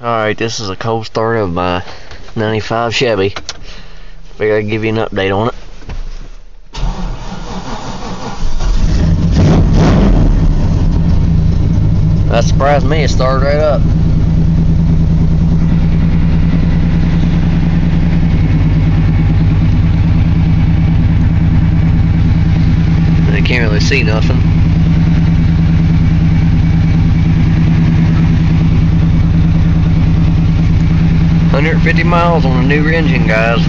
Alright, this is a cold start of my 95 Chevy. Figured I'd give you an update on it. That surprised me, it started right up. I can't really see nothing. $150 miles on a new engine, guys.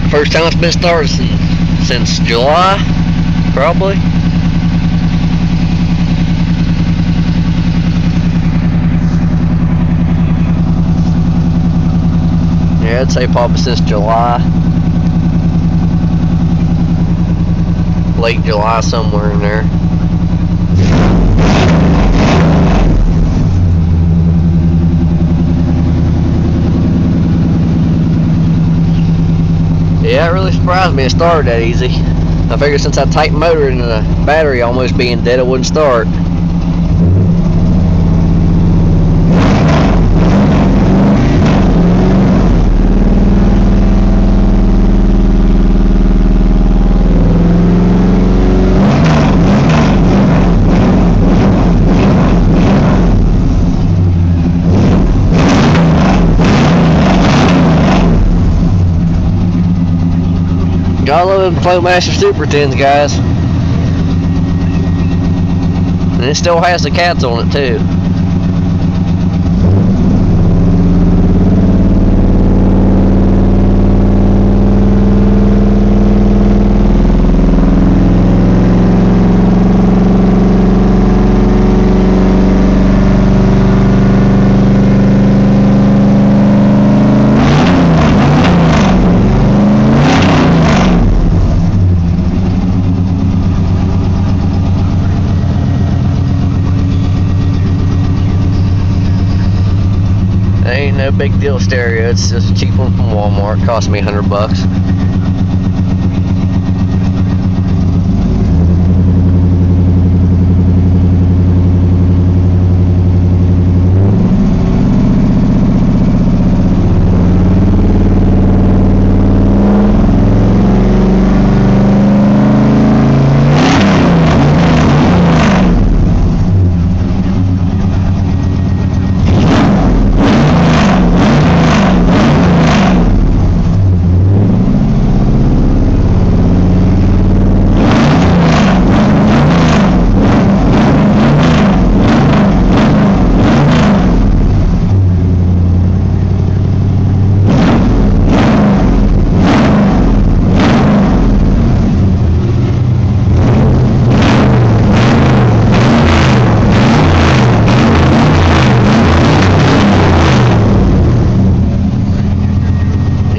First time it's been started since July, probably. Yeah, I'd say probably since July. Late July, somewhere in there. Yeah, it really surprised me it started that easy. I figured since I tightened the motor and the battery almost being dead, it wouldn't start. Gotta love them Flowmaster Super 10s, guys. And it still has the cats on it too. Ain't no big deal stereo, it's just a cheap one from Walmart, cost me $100.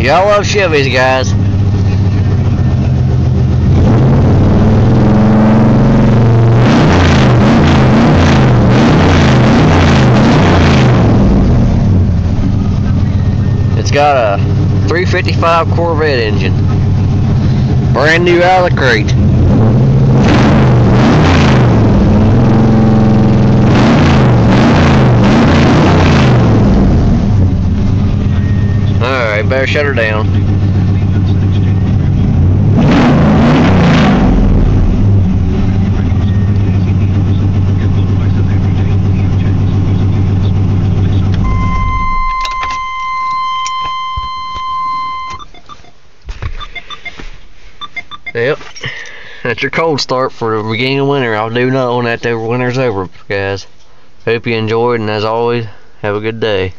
Y'all love Chevys, guys. It's got a 355 Corvette engine. Brand new out of the crate. Alright, better shut her down. Yep, that's your cold start for the beginning of winter. I'll do another one after winter's over, guys. Hope you enjoyed, and as always, have a good day.